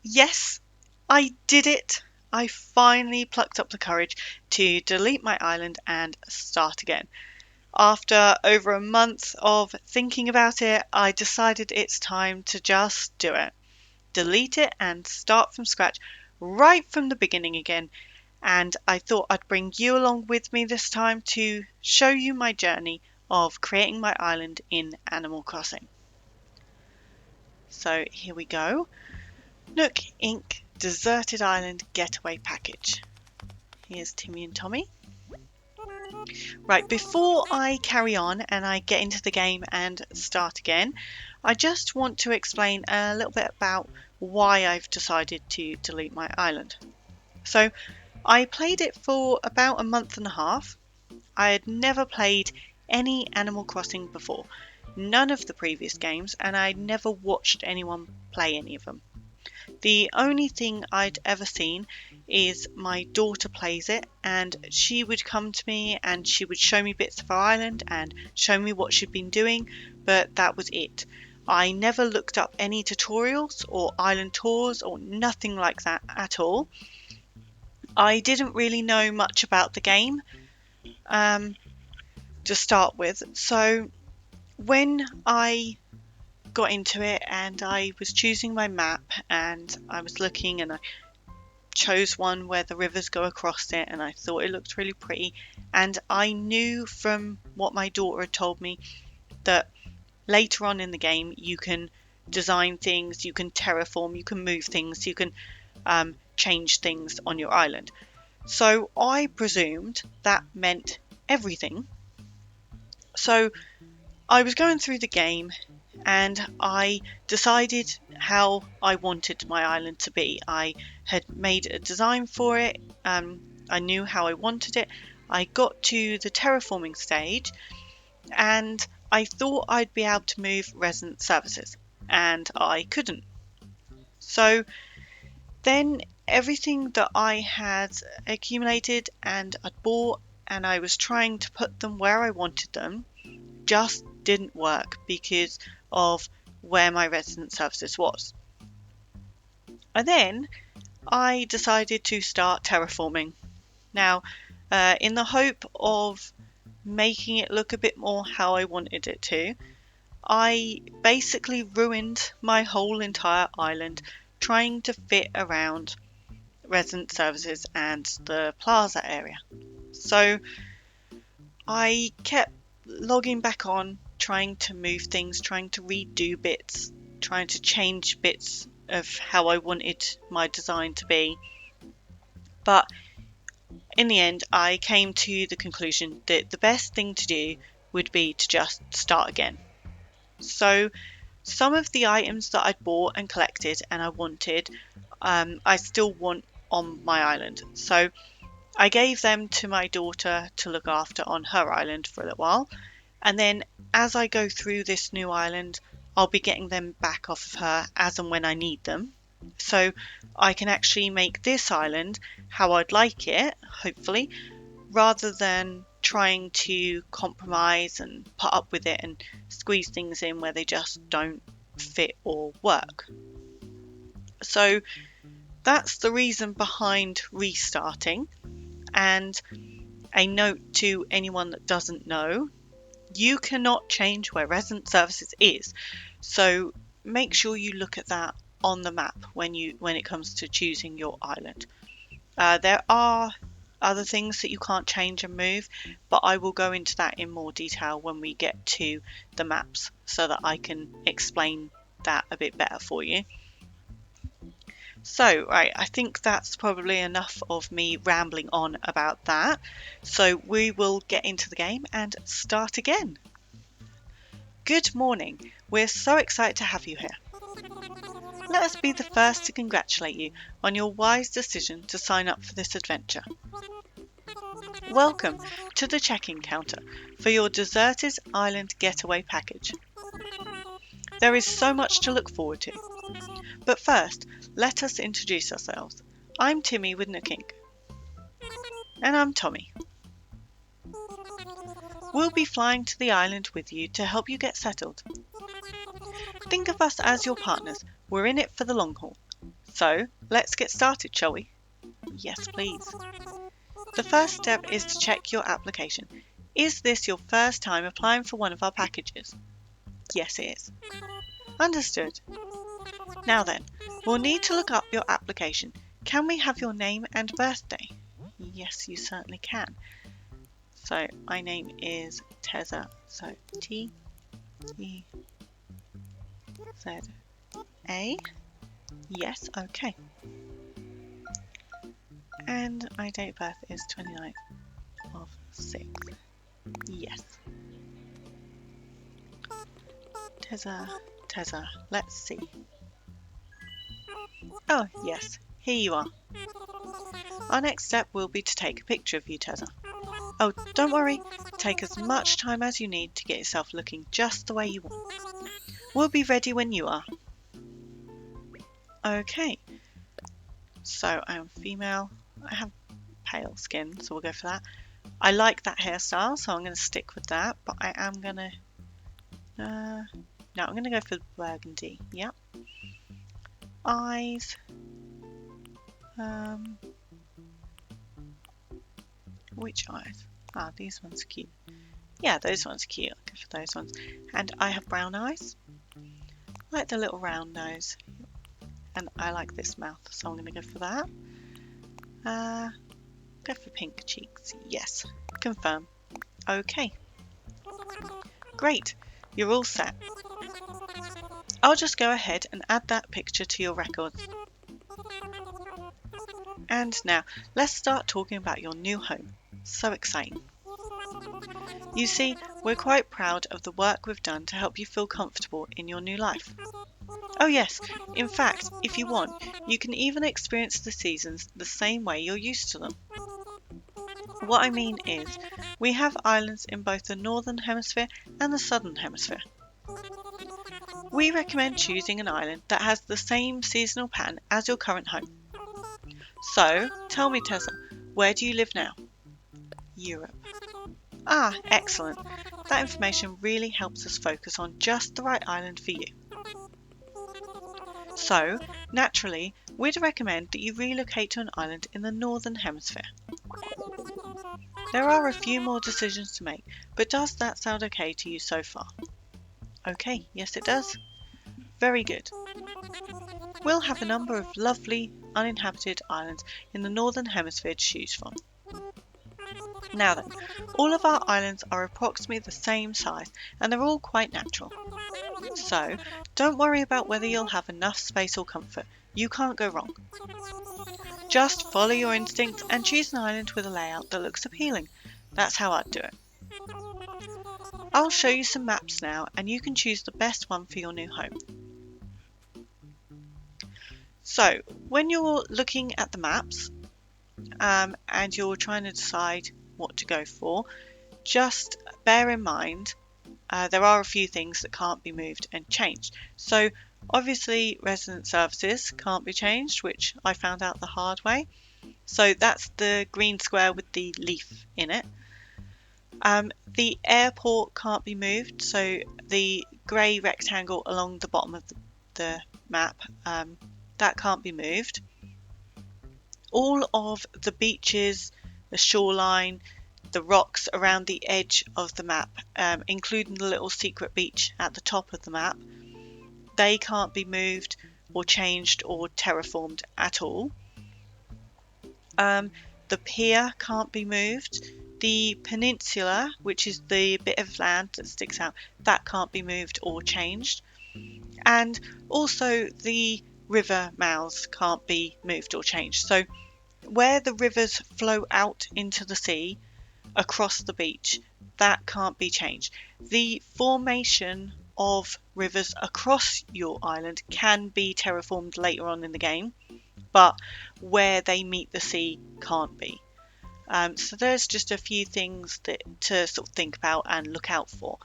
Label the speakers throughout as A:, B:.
A: Yes, I did it. I finally plucked up the courage to delete my island and start again. After over a month of thinking about it, I decided it's time to just do it. Delete it and start from scratch, right from the beginning again. And I thought I'd bring you along with me this time to show you my journey of creating my island in Animal Crossing. So here we go. Nook Inc. Deserted Island Getaway Package. Here's Timmy and Tommy. Right, before I carry on and I get into the game and start again, I just want to explain a little bit about why I've decided to delete my island. So, I played it for about a month and a half. I had never played any Animal Crossing before, none of the previous games, and I'd never watched anyone play any of them. The only thing I'd ever seen is my daughter plays it, and she would come to me and she would show me bits of her island and show me what she'd been doing, but that was it. I never looked up any tutorials or island tours or nothing like that at all. I didn't really know much about the game to start with, so when I got into it and I was choosing my map and I was looking and I chose one where the rivers go across it and I thought it looked really pretty, and I knew from what my daughter had told me that later on in the game you can design things, you can terraform, you can move things, you can change things on your island. So I presumed that meant everything. So I was going through the game and I decided how I wanted my island to be. I had made a design for it, I knew how I wanted it. I got to the terraforming stage and I thought I'd be able to move resident services, and I couldn't. So then everything that I had accumulated and I'd bought and I was trying to put them where I wanted them just didn't work because of where my resident services was. And then I decided to start terraforming. Now, in the hope of making it look a bit more how I wanted it to, I basically ruined my whole entire island trying to fit around resident services and the plaza area. So I kept logging back on, trying to move things, trying to redo bits, trying to change bits of how I wanted my design to be. But in the end, I came to the conclusion that the best thing to do would be to just start again. So some of the items that I'd bought and collected and I wanted, I still want on my island. So I gave them to my daughter to look after on her island for a little while. And then as I go through this new island, I'll be getting them back off of her as and when I need them. So I can actually make this island how I'd like it, hopefully, rather than trying to compromise and put up with it and squeeze things in where they just don't fit or work. So that's the reason behind restarting. And a note to anyone that doesn't know, you cannot change where resident services is. So make sure you look at that on the map when it comes to choosing your island. There are other things that you can't change and move, but I will go into that in more detail when we get to the maps so that I can explain that a bit better for you. So, right, I think that's probably enough of me rambling on about that. So we will get into the game and start again. Good morning. We're so excited to have you here. Let us be the first to congratulate you on your wise decision to sign up for this adventure. Welcome to the check-in counter for your Deserted Island Getaway Package. There is so much to look forward to. But first, let us introduce ourselves. I'm Timmy with Nook Inc. And I'm Tommy. We'll be flying to the island with you to help you get settled. Think of us as your partners. We're in it for the long haul. So let's get started, shall we? Yes, please. The first step is to check your application. Is this your first time applying for one of our packages? Yes, it is. Understood. Now then, we'll need to look up your application. Can we have your name and birthday? Yes, you certainly can. So my name is Teza, so T-E-Z-A. Yes, okay. And my date of birth is 29th of 6th. Yes. Teza, let's see. Oh, yes, here you are. Our next step will be to take a picture of you, Teza. Oh, don't worry, take as much time as you need to get yourself looking just the way you want. We'll be ready when you are. Okay, so I am female. I have pale skin, so we'll go for that. I like that hairstyle, so I'm going to stick with that, but I am going to... no, I'm going to go for burgundy. Yep. Eyes. Which eyes? Ah, these ones are cute. Yeah, those ones are cute. I'll go for those ones. And I have brown eyes. I like the little round nose. And I like this mouth, so I'm going to go for that. Go for pink cheeks. Yes. Confirm. Okay. Great. You're all set. I'll just go ahead and add that picture to your records. And now, let's start talking about your new home. So exciting. You see, we're quite proud of the work we've done to help you feel comfortable in your new life. Oh yes, in fact, if you want, you can even experience the seasons the same way you're used to them. What I mean is, we have islands in both the Northern Hemisphere and the Southern Hemisphere. We recommend choosing an island that has the same seasonal pattern as your current home. So, tell me, Tessa, where do you live now? Europe. Ah, excellent. That information really helps us focus on just the right island for you. So, naturally, we'd recommend that you relocate to an island in the Northern Hemisphere. There are a few more decisions to make, but does that sound okay to you so far? Okay, yes it does. Very good. We'll have a number of lovely, uninhabited islands in the Northern Hemisphere to choose from. Now then, all of our islands are approximately the same size and they're all quite natural. So, don't worry about whether you'll have enough space or comfort. You can't go wrong. Just follow your instincts and choose an island with a layout that looks appealing. That's how I'd do it. I'll show you some maps now and you can choose the best one for your new home. So, when you're looking at the maps and you're trying to decide what to go for, just bear in mind there are a few things that can't be moved and changed. So obviously resident services can't be changed, which I found out the hard way. So that's the green square with the leaf in it. The airport can't be moved, so the grey rectangle along the bottom of the map, that can't be moved. All of the beaches, the shoreline, the rocks around the edge of the map, including the little secret beach at the top of the map, they can't be moved or changed or terraformed at all. The pier can't be moved. The peninsula, which is the bit of land that sticks out, that can't be moved or changed. And also the river mouths can't be moved or changed. So where the rivers flow out into the sea, across the beach, that can't be changed. The formation of rivers across your island can be terraformed later on in the game, but where they meet the sea can't be. So there's just a few things to sort of think about and look out for.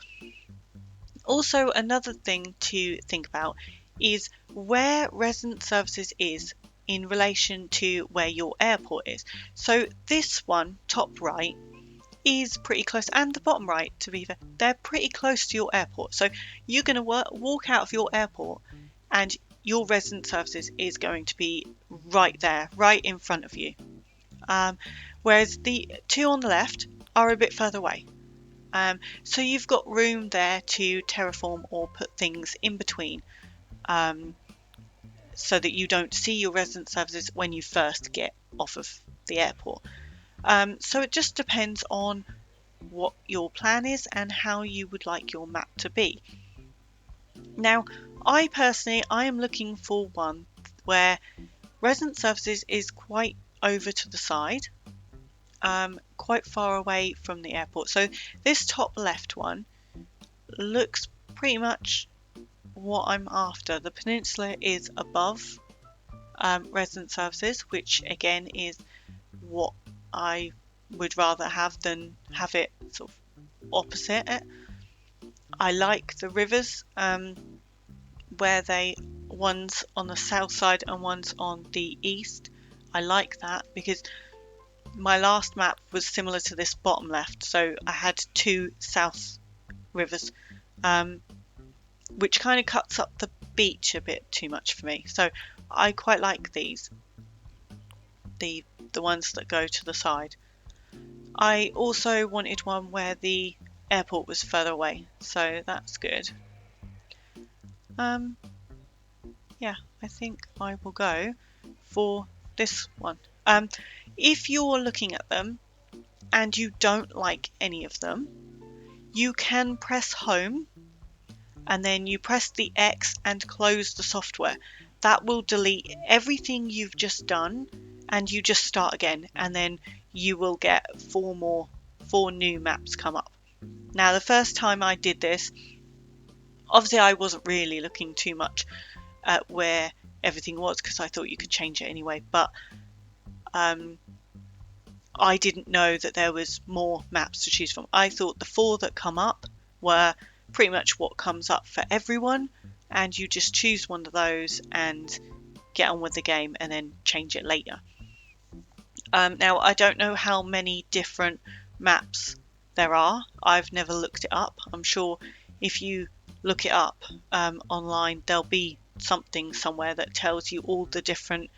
A: Also, another thing to think about is where resident services is in relation to where your airport is. So this one, top right, is pretty close, and the bottom right, to be fair, they're pretty close to your airport. So you're going to walk out of your airport and your resident services is going to be right there, right in front of you. Whereas the two on the left are a bit further away. So you've got room there to terraform or put things in between, so that you don't see your resident services when you first get off of the airport. So it just depends on what your plan is and how you would like your map to be. Now, I am looking for one where resident services is quite over to the side, quite far away from the airport. So this top left one looks pretty much what I'm after. The peninsula is above resident services, which again is what I would rather have than have it sort of opposite it. I like the rivers, where one's on the south side and one's on the east. I like that because my last map was similar to this bottom left, so I had two south rivers, which kind of cuts up the beach a bit too much for me. So I quite like these, the ones that go to the side. I also wanted one where the airport was further away, so that's good. Yeah, I think I will go for this one. If you're looking at them and you don't like any of them, you can press home and then you press the X and close the software. That will delete everything you've just done and you just start again, and then you will get four new maps come up. Now, the first time I did this, obviously I wasn't really looking too much at where everything was because I thought you could change it anyway, but I didn't know that there was more maps to choose from. I thought the 4 that come up were pretty much what comes up for everyone, and you just choose one of those and get on with the game and then change it later. Now, I don't know how many different maps there are. I've never looked it up. I'm sure if you look it up online, there'll be something somewhere that tells you all the different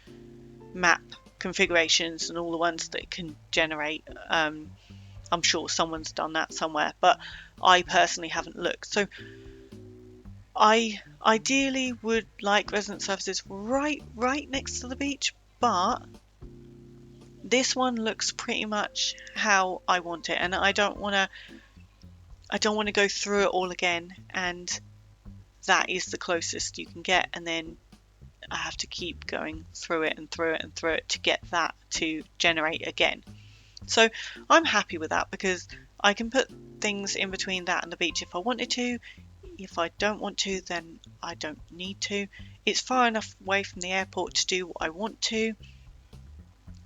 A: map configurations and all the ones that it can generate. I'm sure someone's done that somewhere, but I personally haven't looked. So I ideally would like resident services right next to the beach, but this one looks pretty much how I want it, and I don't want to go through it all again, and that is the closest you can get, and then I have to keep going through it and through it and through it to get that to generate again. So I'm happy with that because I can put things in between that and the beach if I wanted to. If I don't want to, then I don't need to. It's far enough away from the airport to do what I want to,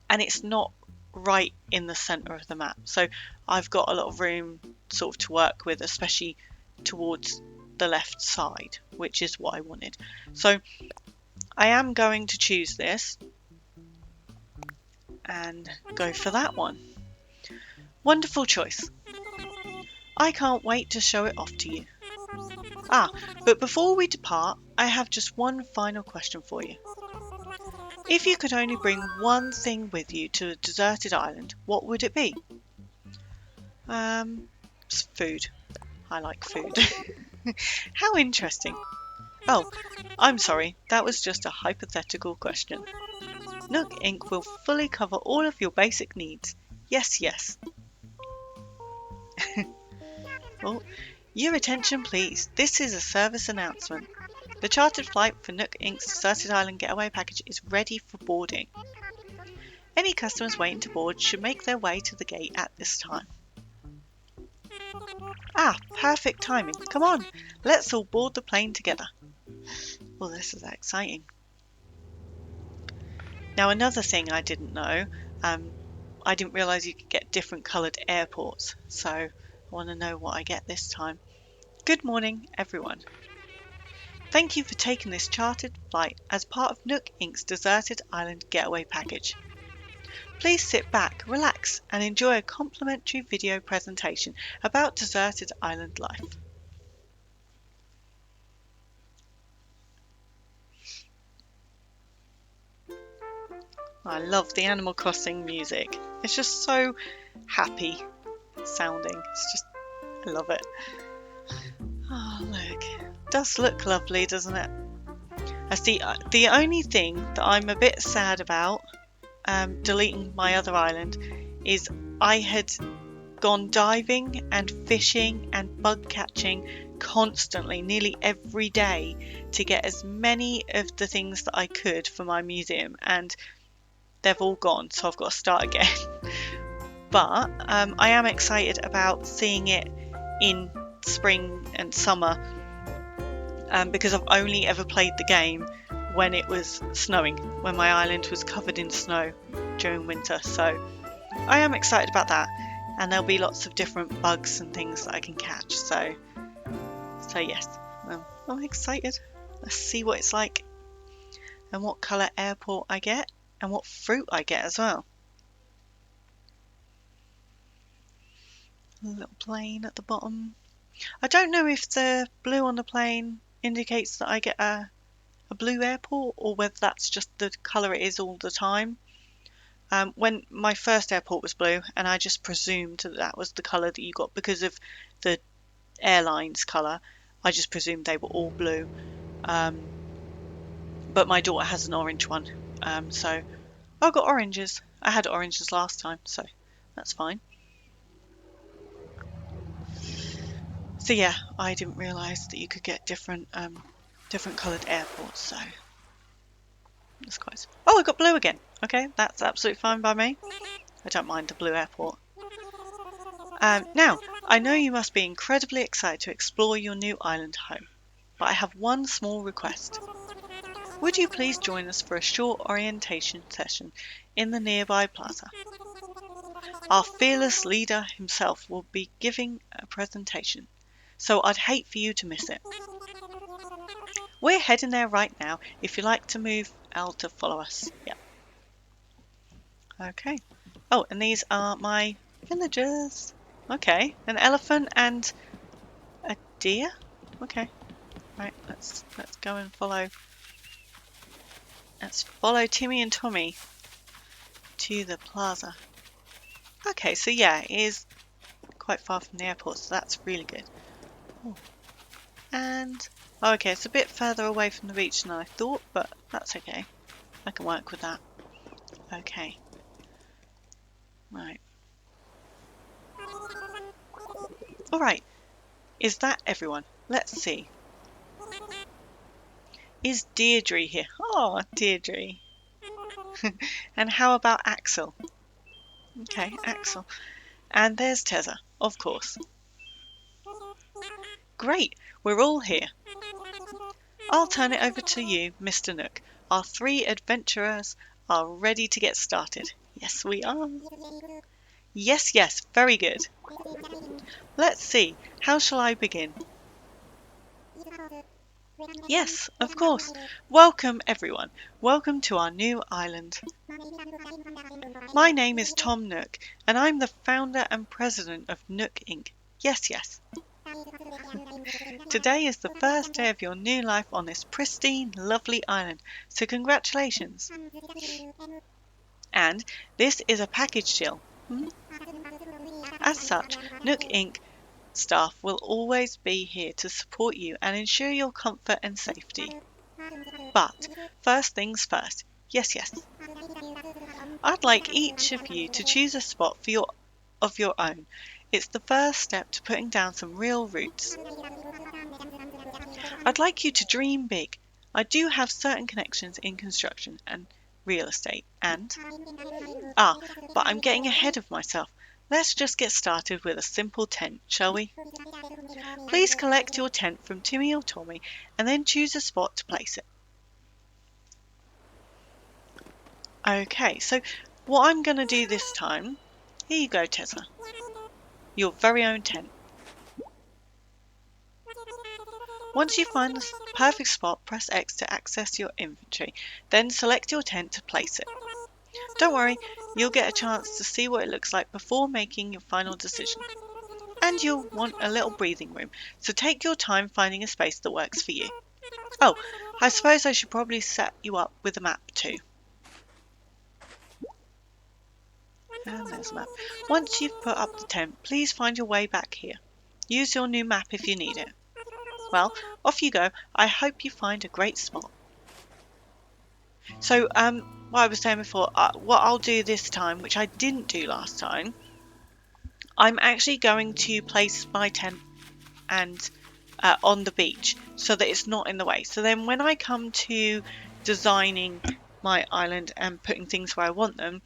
A: and it's not right in the center of the map, so I've got a lot of room sort of to work with, especially towards the left side, which is what I wanted. So I am going to choose this and go for that one. Wonderful choice. I can't wait to show it off to you. But before we depart, I have just one final question for you. If you could only bring one thing with you to a deserted island, what would it be? Food. I like food. How interesting. Oh, I'm sorry, that was just a hypothetical question. Nook Inc. will fully cover all of your basic needs. Yes, yes. Oh, your attention please. This is a service announcement. The chartered flight for Nook Inc.'s Deserted Island Getaway Package is ready for boarding. Any customers waiting to board should make their way to the gate at this time. Perfect timing. Come on, let's all board the plane together. Well, this is exciting. Now, another thing I didn't know, I didn't realise you could get different coloured airports, so I want to know what I get this time. Good morning, everyone. Thank you for taking this chartered flight as part of Nook Inc.'s Deserted Island Getaway Package. Please sit back, relax, and enjoy a complimentary video presentation about deserted island life. I love the Animal Crossing music. It's just so happy sounding. It's just, I love it. Oh, look. It does look lovely, doesn't it? That's the only thing that I'm a bit sad about deleting my other island is I had gone diving and fishing and bug catching constantly, nearly every day, to get as many of the things that I could for my museum, and they've all gone, so I've got to start again. But I am excited about seeing it in spring and summer because I've only ever played the game when it was snowing, when my island was covered in snow during winter. So I am excited about that, and there'll be lots of different bugs and things that I can catch. So yes, I'm excited. Let's see what it's like and what colour airport I get and what fruit I get as well. A little plane at the bottom. I don't know if the blue on the plane indicates that I get a blue airport or whether that's just the colour it is all the time. When my first airport was blue, and I just presumed that was the colour that you got because of the airline's colour. I just presumed they were all blue. But my daughter has an orange one, so I got oranges. I had oranges last time, so that's fine. So yeah, I didn't realise that you could get different coloured airports, so that's quite... Oh, I got blue again. Okay, that's absolutely fine by me. I don't mind the blue airport. Now, I know you must be incredibly excited to explore your new island home, but I have one small request. Would you please join us for a short orientation session in the nearby plaza? Our fearless leader himself will be giving a presentation, so I'd hate for you to miss it. We're heading there right now. If you'd like to move out to follow us. Yep. Okay. Oh, and these are my villagers. Okay, an elephant and a deer. Okay, right. Let's go and follow. Let's follow Timmy and Tommy to the plaza. Okay, so yeah, it is quite far from the airport, so that's really good. Ooh. And okay, it's a bit further away from the beach than I thought, but that's okay. I can work with that. Okay. Right. Alright. Is that everyone? Let's see. Is Deirdre here? Oh, Deirdre. And how about Axel? Okay, Axel. And there's Teza, of course. Great, we're all here. I'll turn it over to you, Mr. Nook. Our 3 adventurers are ready to get started. Yes, we are. Yes, very good. Let's see, how shall I begin? Yes, of course. Welcome, everyone. Welcome to our new island. My name is Tom Nook, and I'm the founder and president of Nook Inc. Yes. Today is the first day of your new life on this pristine, lovely island, so congratulations. And this is a package deal. As such, Nook Inc. staff will always be here to support you and ensure your comfort and safety. But first things first. Yes. I'd like each of you to choose a spot of your own. It's the first step to putting down some real roots. I'd like you to dream big. I do have certain connections in construction and real estate but I'm getting ahead of myself. Let's just get started with a simple tent, shall we? Please collect your tent from Timmy or Tommy and then choose a spot to place it. Okay, so what I'm going to do this time, here you go, Teza. Your very own tent. Once you find the perfect spot, press X to access your inventory. Then select your tent to place it. Don't worry, you'll get a chance to see what it looks like before making your final decision. And you'll want a little breathing room, so take your time finding a space that works for you. Oh, I suppose I should probably set you up with a map too. And there's a map. Once you've put up the tent, please find your way back here. Use your new map if you need it. Well, off you go. I hope you find a great spot. So, what I was saying before, what I'll do this time, which I didn't do last time, I'm actually going to place my tent and on the beach so that it's not in the way. So then when I come to designing my island and putting things where I want them,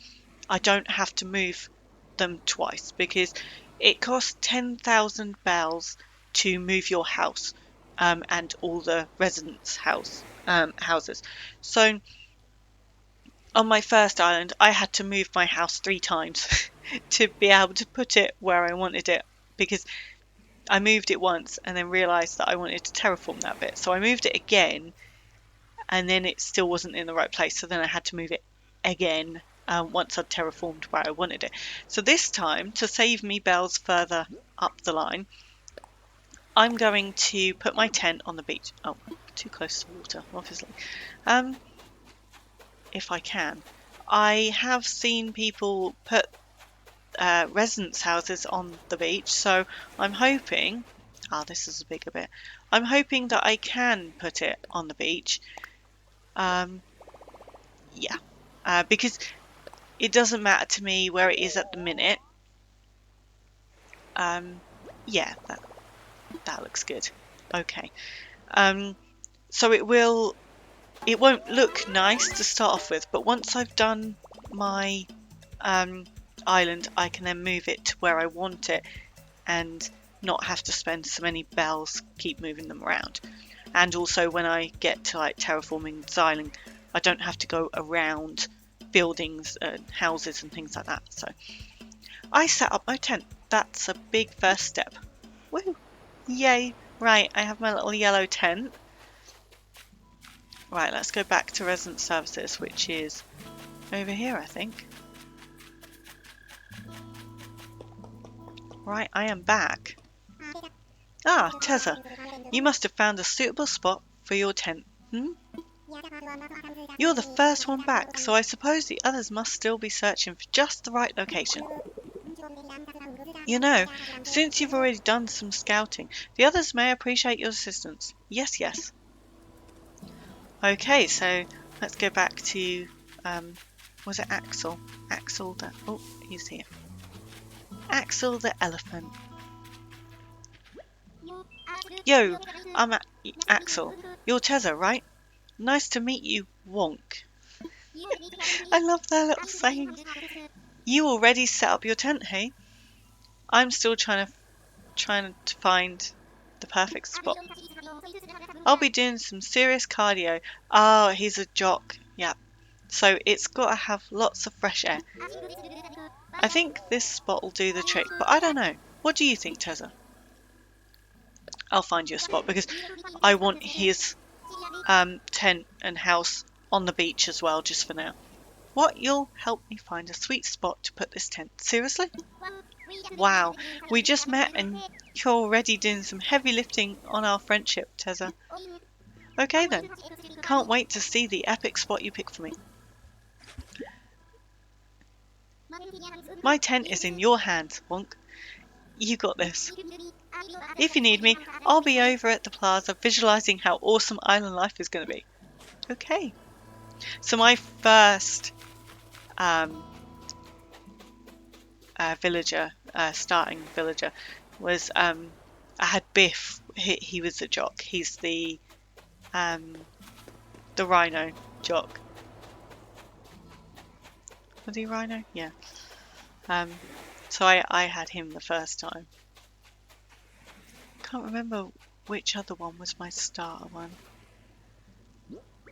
A: I don't have to move them twice, because it costs 10,000 bells to move your house and all the residents' houses. So on my first island, I had to move my house 3 times to be able to put it where I wanted it, because I moved it once and then realised that I wanted to terraform that bit. So I moved it again, and then it still wasn't in the right place. So then I had to move it again once I'd terraformed where I wanted it. So this time, to save me bells further up the line, I'm going to put my tent on the beach. Oh, too close to water, obviously. If I can. I have seen people put residence houses on the beach, so I'm hoping, this is a bigger bit, I'm hoping that I can put it on the beach. Because it doesn't matter to me where it is at the minute. Yeah, that looks good. Okay. So it won't look nice to start off with, but once I've done my island, I can then move it to where I want it and not have to spend so many bells keep moving them around. And also when I get to like terraforming this island, I don't have to go around buildings and houses and things like that. So I set up my tent. That's a big first step. Woo! Yay! Right, I have my little yellow tent. Right, let's go back to resident services, which is over here, I think. Right, I am back. Ah, Teza, you must have found a suitable spot for your tent. You're the first one back, so I suppose the others must still be searching for just the right location. You know, since you've already done some scouting, the others may appreciate your assistance. Yes, yes. Okay, so let's go back to, was it Axel? Oh, he's here. Axel the elephant. Yo, I'm Axel. You're Teza, right? Nice to meet you, Wonk. I love their little sayings. You already set up your tent, hey? I'm still trying to find the perfect spot. I'll be doing some serious cardio. Oh, he's a jock. Yeah. So it's got to have lots of fresh air. I think this spot will do the trick, but I don't know. What do you think, Teza? I'll find you a spot, because I want his tent and house on the beach as well, just for now. What? You'll help me find a sweet spot to put this tent? Seriously? Wow, we just met and you're already doing some heavy lifting on our friendship, Teza. Okay then, can't wait to see the epic spot you pick for me. My tent is in your hands, Wonk. You got this. If you need me, I'll be over at the plaza visualizing how awesome island life is going to be. Okay. So my first starting villager was I had Biff. He was a jock. He's the rhino jock. Was he rhino? Yeah. So I had him the first time. Can't remember which other one was my starter one.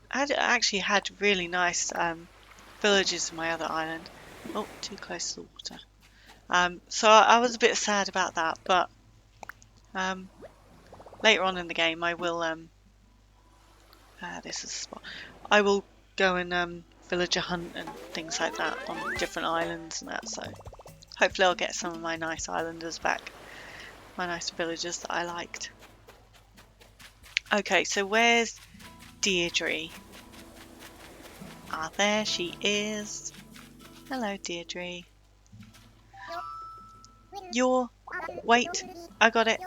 A: I actually had really nice villages in my other island. Oh, too close to the water. So I was a bit sad about that, but later on in the game I will this is the spot. I will go and villager hunt and things like that on different islands and that, so hopefully I'll get some of my nice islanders back. My nice villagers that I liked. Okay, so where's Deirdre? Ah, there she is. Hello, Deirdre. You're... Wait, I got it.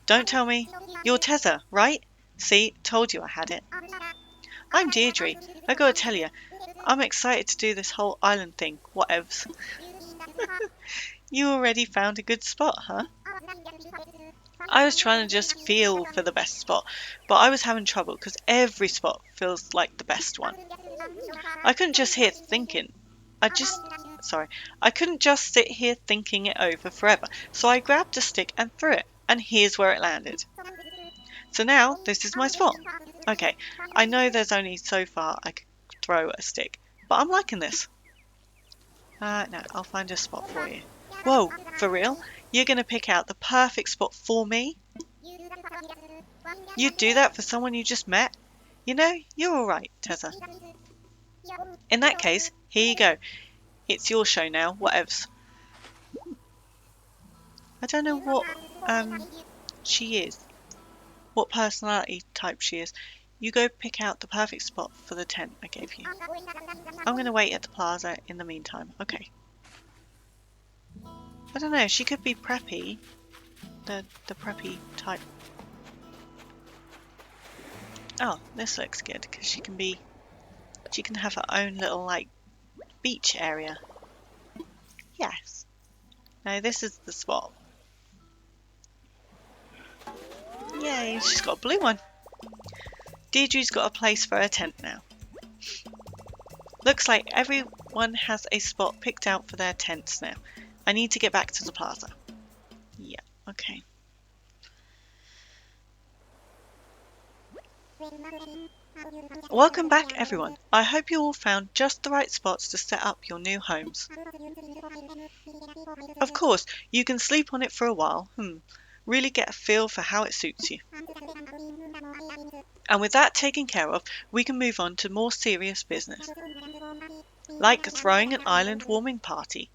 A: Don't tell me. You're Teza, right? See, told you I had it. I'm Deirdre. I gotta tell you, I'm excited to do this whole island thing, whatevs. You already found a good spot, huh? I was trying to just feel for the best spot, but I was having trouble because every spot feels like the best one. I couldn't just hear thinking. I couldn't just sit here thinking it over forever, so I grabbed a stick and threw it, and here's where it landed. So now, this is my spot. Okay, I know there's only so far I could throw a stick, but I'm liking this. No, I'll find a spot for you. Whoa, for real? You're going to pick out the perfect spot for me? You'd do that for someone you just met? You know, you're alright, Teza. In that case, here you go. It's your show now, whatevs. I don't know what she is. What personality type she is. You go pick out the perfect spot for the tent I gave you. I'm going to wait at the plaza in the meantime. Okay. I don't know, she could be preppy. The preppy type. Oh, this looks good because she can have her own little like beach area. Yes. Now this is the spot. Yay, she's got a blue one. Deirdre's got a place for her tent now. Looks like everyone has a spot picked out for their tents now. I need to get back to the plaza. Yeah, okay. Welcome back everyone. I hope you all found just the right spots to set up your new homes. Of course, you can sleep on it for a while. Really get a feel for how it suits you. And with that taken care of, we can move on to more serious business. Like throwing an island warming party.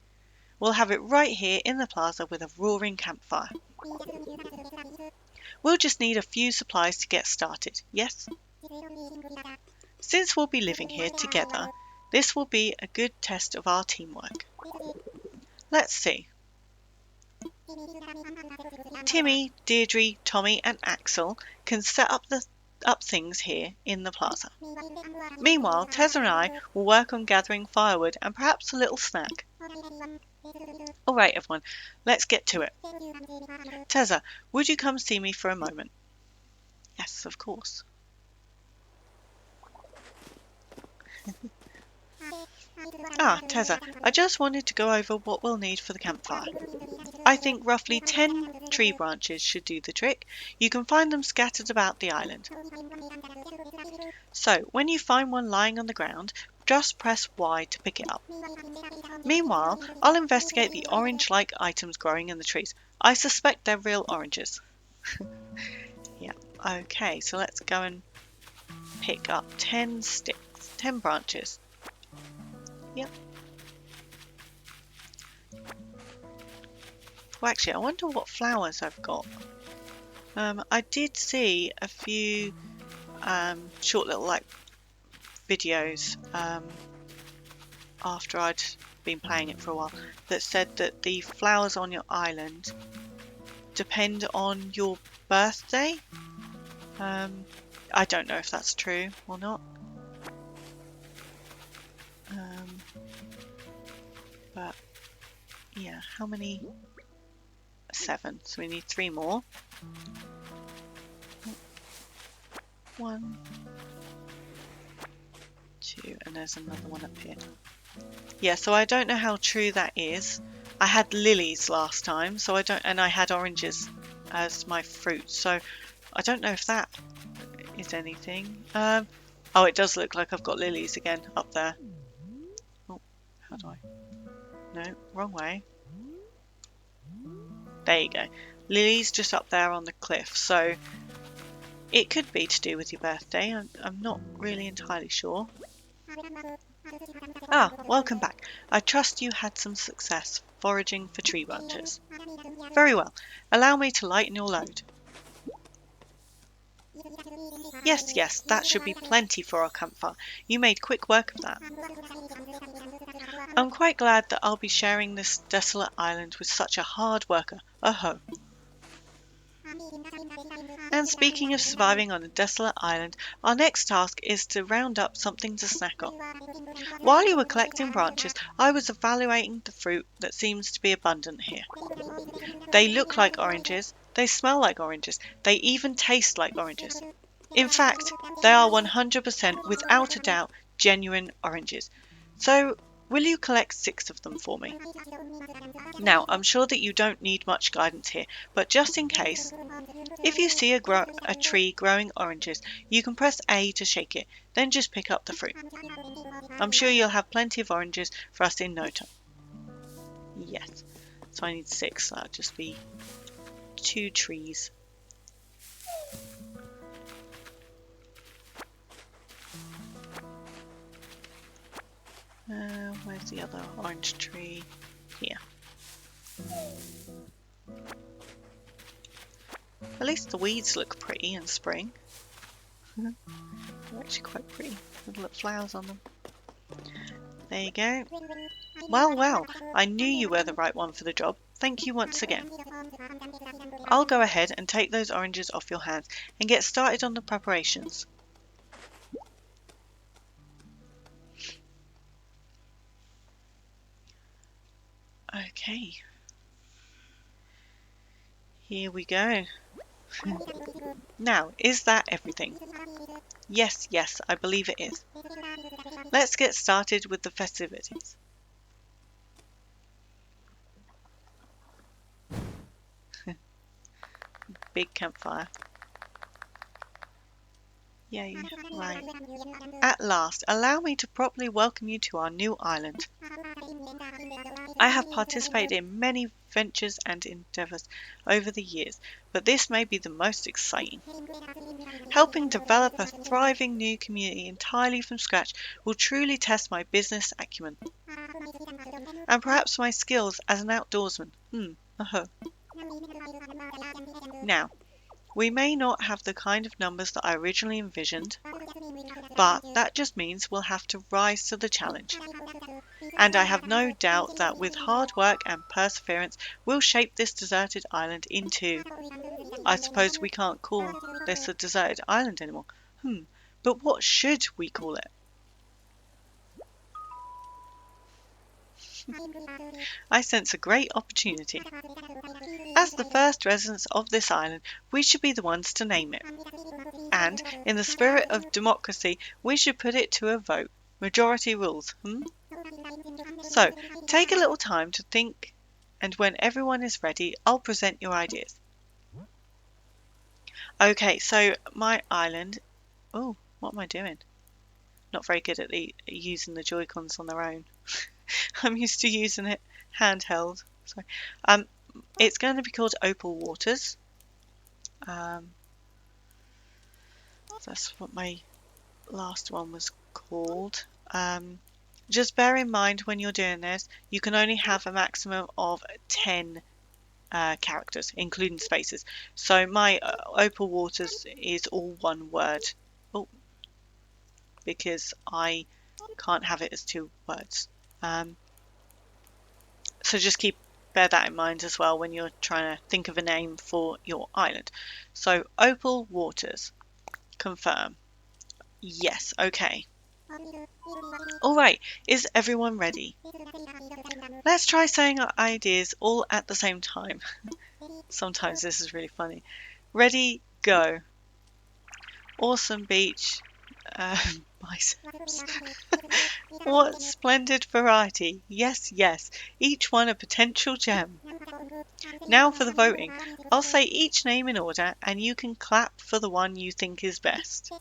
A: We'll have it right here in the plaza with a roaring campfire. We'll just need a few supplies to get started, yes? Since we'll be living here together, this will be a good test of our teamwork. Let's see. Timmy, Deirdre, Tommy and Axel can set up things here in the plaza. Meanwhile, Teza and I will work on gathering firewood and perhaps a little snack. Alright everyone, let's get to it. Teza, would you come see me for a moment? Yes, of course. Teza, I just wanted to go over what we'll need for the campfire. I think roughly 10 tree branches should do the trick. You can find them scattered about the island. So, when you find one lying on the ground, just press Y to pick it up. Meanwhile, I'll investigate the orange-like items growing in the trees. I suspect they're real oranges. Yeah, okay, so let's go and pick up 10 sticks, 10 branches. Yep. Well, actually, I wonder what flowers I've got. I did see a few short little like videos after I'd been playing it for a while that said that the flowers on your island depend on your birthday. I don't know if that's true or not. But yeah, how many? 7, so we need 3 more. 1, 2, and there's another one up here. Yeah, so I don't know how true that is. I had lilies last time, so and I had oranges as my fruit, so I don't know if that is anything. Oh, it does look like I've got lilies again up there. Oh, how do I? No, wrong way. There you go. Lily's just up there on the cliff, so it could be to do with your birthday. I'm not really entirely sure. Welcome back. I trust you had some success foraging for tree branches. Very well. Allow me to lighten your load. Yes, that should be plenty for our campfire. You made quick work of that. I'm quite glad that I'll be sharing this desolate island with such a hard worker. Oh. And speaking of surviving on a desolate island, our next task is to round up something to snack on. While you were collecting branches, I was evaluating the fruit that seems to be abundant here. They look like oranges, they smell like oranges, they even taste like oranges. In fact, they are 100% without a doubt genuine oranges. So, will you collect 6 of them for me? Now, I'm sure that you don't need much guidance here, but just in case, if you see a tree growing oranges, you can press A to shake it, then just pick up the fruit. I'm sure you'll have plenty of oranges for us in no time. Yes, so I need 6, so that'll just be 2 trees. Where's the other orange tree? Here. At least the weeds look pretty in spring. They're actually quite pretty. Little flowers on them. There you go. Well, I knew you were the right one for the job. Thank you once again. I'll go ahead and take those oranges off your hands and get started on the preparations. Okay. Here we go. Now, is that everything? Yes, I believe it is. Let's get started with the festivities. Big campfire. Yay, right. At last, allow me to properly welcome you to our new island. I have participated in many ventures and endeavours over the years, but this may be the most exciting. Helping develop a thriving new community entirely from scratch will truly test my business acumen. And perhaps my skills as an outdoorsman. Now, we may not have the kind of numbers that I originally envisioned, but that just means we'll have to rise to the challenge. And I have no doubt that with hard work and perseverance, we'll shape this deserted island into... I suppose we can't call this a deserted island anymore. But what should we call it? I sense a great opportunity. As the first residents of this island, we should be the ones to name it. And, in the spirit of democracy, we should put it to a vote. Majority rules, So, take a little time to think, and when everyone is ready, I'll present your ideas. Okay, so my island... Oh, what am I doing? Not very good at using the Joy-Cons on their own. I'm used to using it handheld. Sorry. It's going to be called Opalwaters. That's what my last one was called. Just bear in mind when you're doing this, you can only have a maximum of 10 characters, including spaces. So my Opalwaters is all one word. Oh, because I can't have it as 2 words. So just bear that in mind as well when you're trying to think of a name for your island. So Opalwaters. Confirm. Yes, okay. Alright, is everyone ready? Let's try saying our ideas all at the same time. Sometimes this is really funny. Ready, go. Awesome beach. Biceps. What splendid variety. Yes, each one a potential gem. Now for the voting. I'll say each name in order and you can clap for the one you think is best.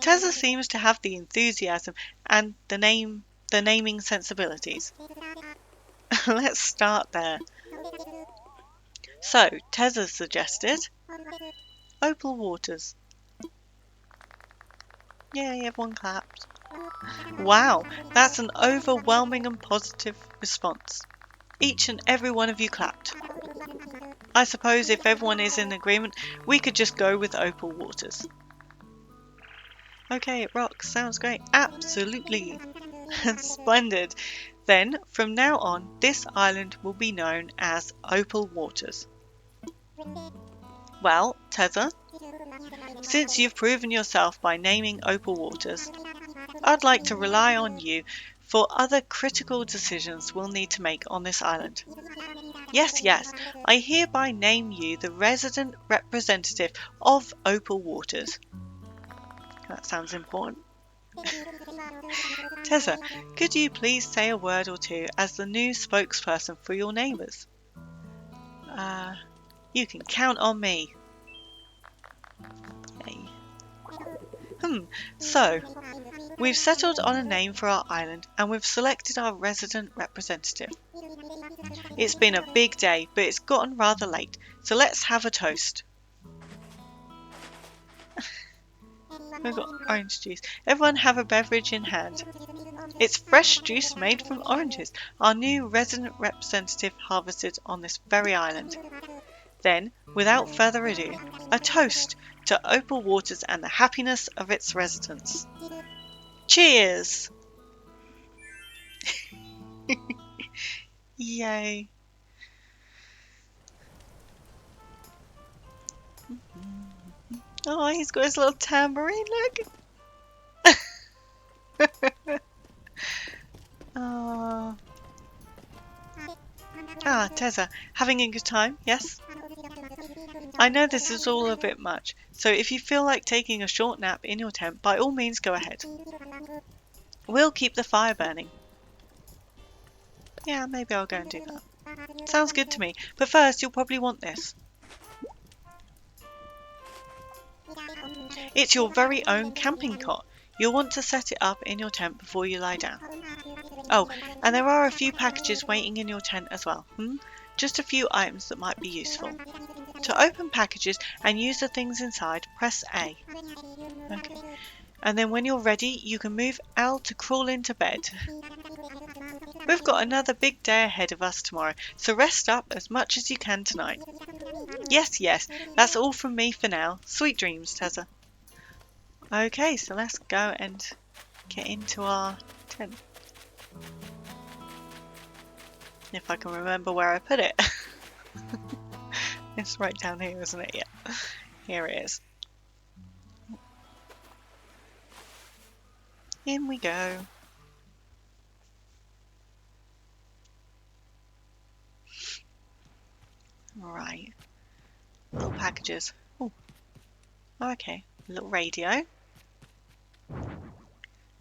A: Teza seems to have the enthusiasm and the naming sensibilities. Let's start there. So, Teza suggested Opalwaters. Yay, everyone clapped. Wow, that's an overwhelming and positive response. Each and every one of you clapped. I suppose if everyone is in agreement, we could just go with Opalwaters. Okay, it rocks. Sounds great. Absolutely. Splendid. Then, from now on, this island will be known as Opalwaters. Well, Teza, since you've proven yourself by naming Opalwaters, I'd like to rely on you for other critical decisions we'll need to make on this island. Yes, yes, I hereby name you the resident representative of Opalwaters. That sounds important. Teza, could you please say a word or two as the new spokesperson for your neighbours? You can count on me. Yay. So, we've settled on a name for our island and we've selected our resident representative. It's been a big day, but it's gotten rather late, so let's have a toast. We've got orange juice. Everyone have a beverage in hand. It's fresh juice made from oranges, our new resident representative harvested on this very island. Then, without further ado, a toast to Opalwaters and the happiness of its residents. Cheers! Yay! Oh, he's got his little tambourine, look! Oh. Ah, Teza, having a good time, yes? I know this is all a bit much, so if you feel like taking a short nap in your tent, by all means go ahead. We'll keep the fire burning. Yeah, maybe I'll go and do that. Sounds good to me, but first you'll probably want this. It's your very own camping cot. You'll want to set it up in your tent before you lie down. Oh, and there are a few packages waiting in your tent as well. Just a few items that might be useful. To open packages and use the things inside, press A. Okay. And then when you're ready, you can move L to crawl into bed. We've got another big day ahead of us tomorrow, so rest up as much as you can tonight. Yes, yes, that's all from me for now. Sweet dreams, Teza. Okay, so let's go and get into our tent. If I can remember where I put it. It's right down here, isn't it? Yeah. Here it is. In we go. Right. Little packages. Oh. Okay. A little radio.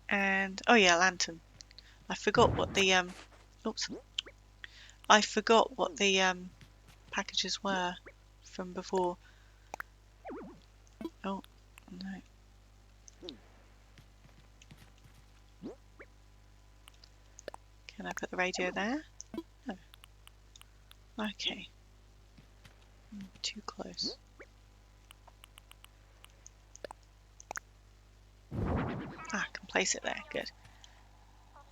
A: And oh yeah, lantern. I forgot what the oops. I forgot what the packages were from before. Oh no. Can I put the radio there? No. Okay. Too close. I can place it there. Good.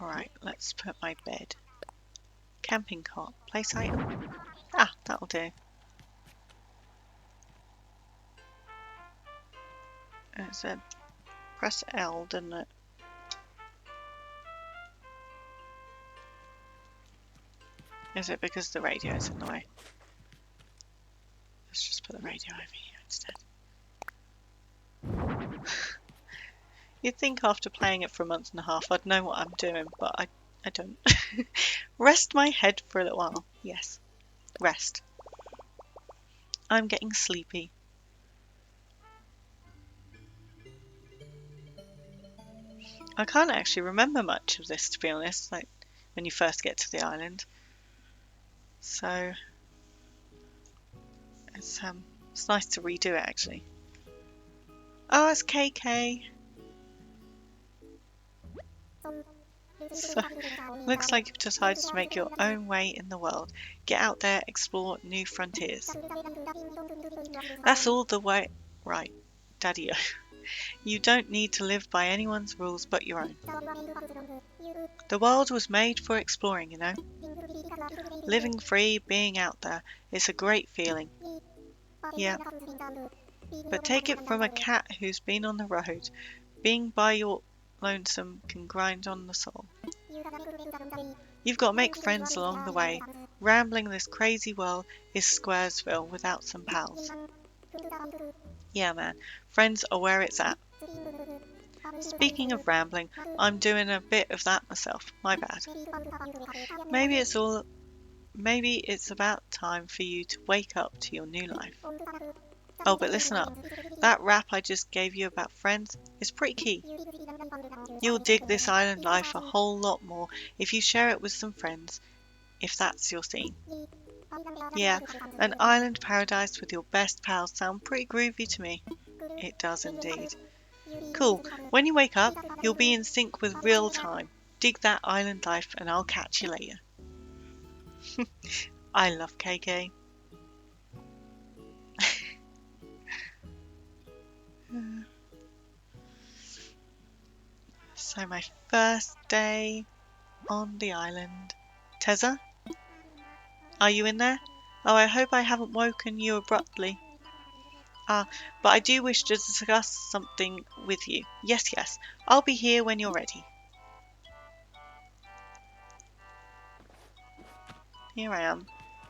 A: Alright, let's put my bed. Camping cot. Place item. Ah, that'll do. It said press L, didn't it? Is it because the radio's in the way? Let's just put the radio over here instead. You'd think after playing it for a month and a half I'd know what I'm doing, but I don't. Rest my head for a little while. Yes. Rest. I'm getting sleepy. I can't actually remember much of this, to be honest, like when you first get to the island. So it's nice to redo it actually. Oh, it's KK. So, looks like you've decided to make your own way in the world. Get out there, explore new frontiers. That's all the way. Right, Daddy. You don't need to live by anyone's rules but your own. The world was made for exploring, you know. Living free, being out there, it's a great feeling. Yeah. But take it from a cat who's been on the road. Being by your lonesome can grind on the soul. You've got to make friends along the way. Rambling this crazy world is Squaresville without some pals. Yeah, man, friends are where it's at. Speaking of rambling, I'm doing a bit of that myself. My bad. Maybe it's about time for you to wake up to your new life. Oh, but listen up. That rap I just gave you about friends is pretty key. You'll dig this island life a whole lot more if you share it with some friends, if that's your scene. Yeah, an island paradise with your best pals sound pretty groovy to me. It does indeed. Cool. When you wake up, you'll be in sync with real time. Dig that island life and I'll catch you later. I love KK. So my first day on the island. Teza? Are you in there? Oh, I hope I haven't woken you abruptly. But I do wish to discuss something with you. Yes. I'll be here when you're ready. Here I am.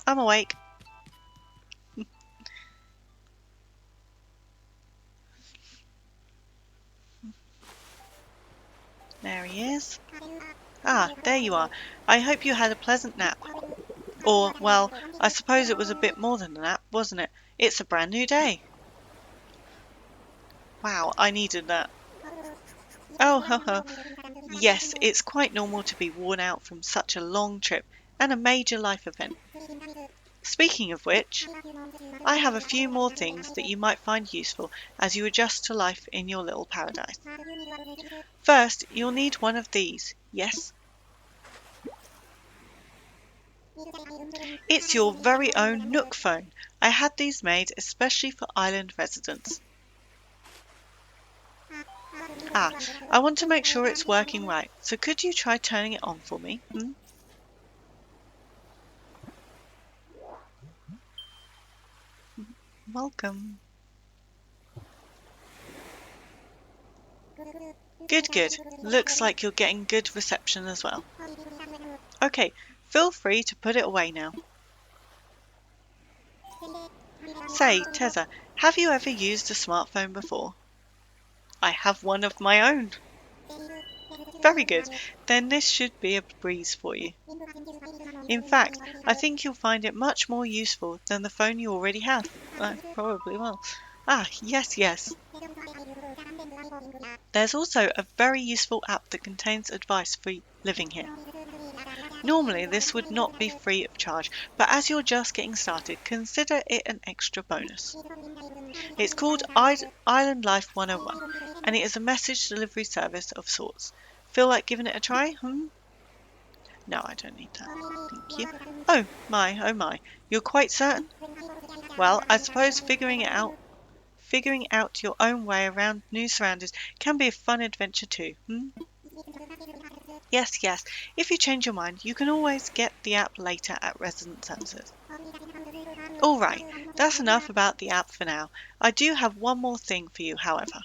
A: I'm awake. There he is. There you are. I hope you had a pleasant nap. Or, well, I suppose it was a bit more than a nap, wasn't it? It's a brand new day. Wow, I needed that. Oh, ho, ho. Yes, it's quite normal to be worn out from such a long trip and a major life event. Speaking of which, I have a few more things that you might find useful as you adjust to life in your little paradise. First, you'll need one of these. Yes? It's your very own Nook phone. I had these made especially for island residents. I want to make sure it's working right, so could you try turning it on for me? Welcome. Good. Looks like you're getting good reception as well. Okay, feel free to put it away now. Say, Teza, have you ever used a smartphone before? I have one of my own. Very good. Then this should be a breeze for you. In fact, I think you'll find it much more useful than the phone you already have. I probably will. Yes. There's also a very useful app that contains advice for living here. Normally this would not be free of charge, but as you're just getting started, consider it an extra bonus. It's called Island Life 101, and it is a message delivery service of sorts. Feel like giving it a try? No, I don't need that. Thank you. Oh my. You're quite certain? Well, I suppose figuring out your own way around new surroundings can be a fun adventure too. Yes. If you change your mind, you can always get the app later at resident services. Alright, that's enough about the app for now. I do have one more thing for you, however.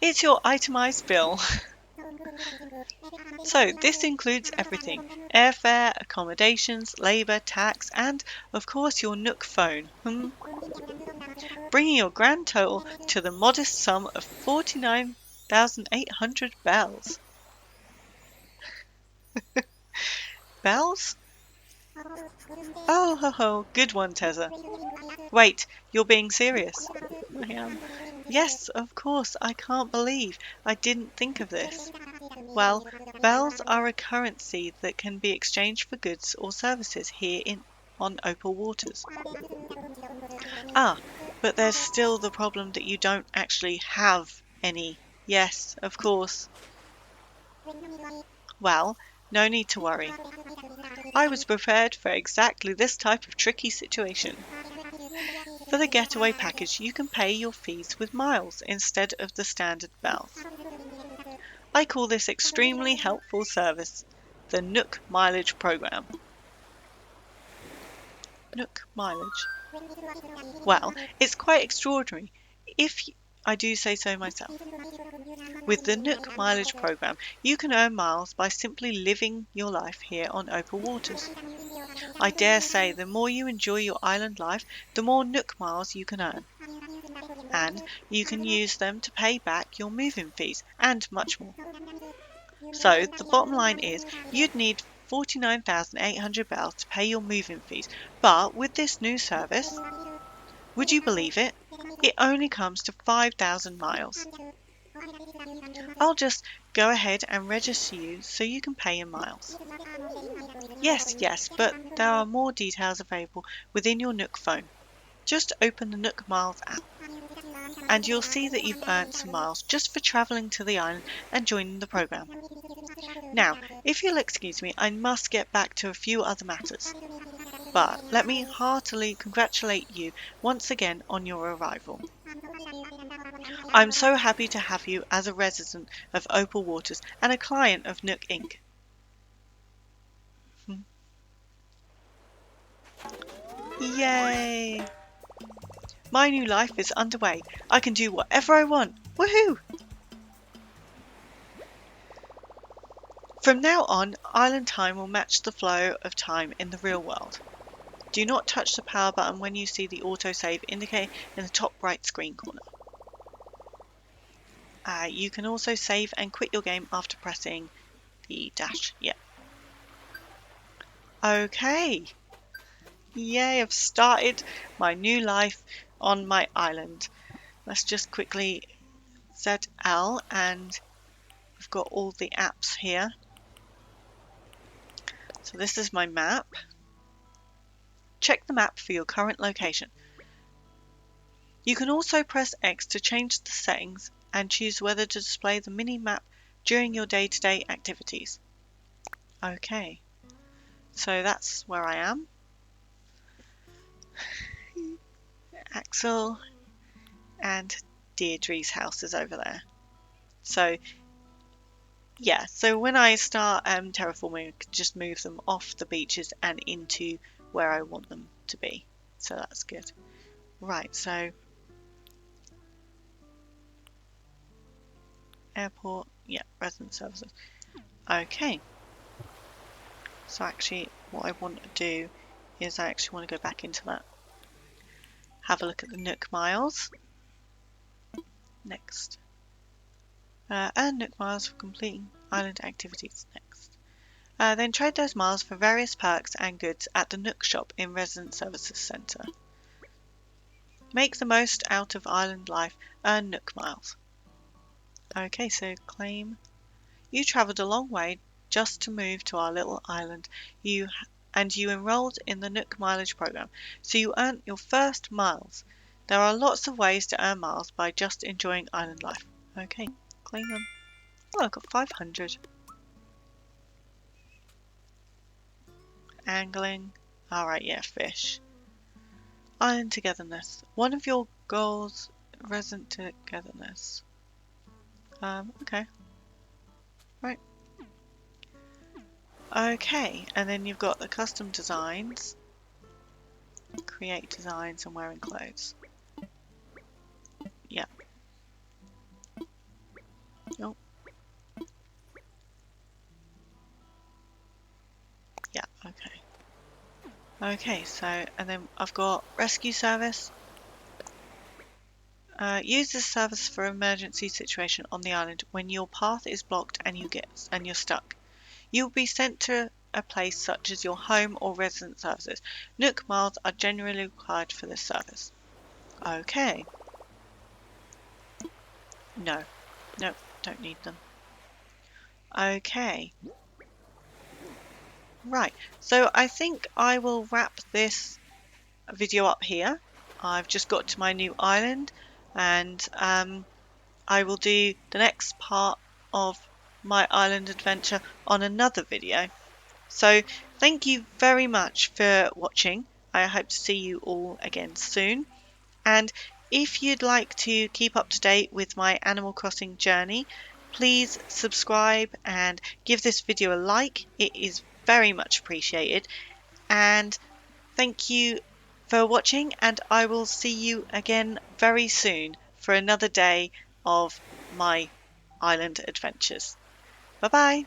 A: It's your itemized bill. So, this includes everything. Airfare, accommodations, labour, tax, and, of course, your Nook phone. Bringing your grand total to the modest sum of 49,800 bells. Bells? Oh, ho, good one, Teza. Wait, you're being serious? I am. Yes, of course, I can't believe I didn't think of this. Well, bells are a currency that can be exchanged for goods or services here on Opalwaters. But there's still the problem that you don't actually have any. Yes, of course. Well, no need to worry. I was prepared for exactly this type of tricky situation. For the getaway package, you can pay your fees with miles instead of the standard bells. I call this extremely helpful service the Nook Mileage Program. Nook Mileage. Well, it's quite extraordinary. I do say so myself. With the Nook Mileage Program, you can earn miles by simply living your life here on Opalwaters. I dare say the more you enjoy your island life, the more Nook miles you can earn. And you can use them to pay back your move-in fees and much more. So the bottom line is you'd need 49,800 bells to pay your move-in fees. But with this new service, would you believe it? It only comes to 5,000 miles. I'll just go ahead and register you so you can pay in miles. Yes, but there are more details available within your Nook phone. Just open the Nook Miles app and you'll see that you've earned some miles just for travelling to the island and joining the program. Now, if you'll excuse me, I must get back to a few other matters. But let me heartily congratulate you once again on your arrival. I'm so happy to have you as a resident of Opalwaters and a client of Nook Inc. Yay! My new life is underway. I can do whatever I want. Woohoo! From now on, island time will match the flow of time in the real world. Do not touch the power button when you see the autosave indicated in the top right screen corner. You can also save and quit your game after pressing the dash. Yeah. Okay. Yay, I've started my new life on my island. Let's just quickly ZL and we've got all the apps here. So this is my map. Check the map for your current location. You can also press X to change the settings and choose whether to display the mini-map during your day-to-day activities. Okay, so that's where I am. Axel and Deirdre's house is over there. So yeah, so when I start terraforming, I can just move them off the beaches and into where I want them to be. So that's good. Right, so airport, yeah, resident services. Okay. So actually what I want to do is I actually want to go back into that. Have a look at the Nook miles. Next. Earn Nook miles for completing island activities. Next. Then trade those miles for various perks and goods at the Nook shop in Resident Services Centre. Make the most out of island life. Earn Nook miles. Okay, so claim. You travelled a long way just to move to our little island. You enrolled in the Nook Mileage Program, so you earned your first miles. There are lots of ways to earn miles by just enjoying island life. Okay, claim them. Oh, I've got 500. Angling. Alright, yeah, fish. Island togetherness. One of your goals, resident togetherness. Okay. Right. Okay, and then you've got the custom designs. Create designs and wearing clothes. Yeah. Oh. Yeah, okay. Okay, so, and then I've got rescue service. Use this service for emergency situation on the island when your path is blocked and you're stuck. You will be sent to a place such as your home or resident services. Nook miles are generally required for this service. Okay. No, don't need them. Okay. Right, so I think I will wrap this video up here. I've just got to my new island and I will do the next part of my island adventure on another video. So thank you very much for watching. I hope to see you all again soon. And if you'd like to keep up to date with my Animal Crossing journey, please subscribe and give this video a like. It is very much appreciated. And thank you for watching, and I will see you again very soon for another day of my island adventures. Bye bye.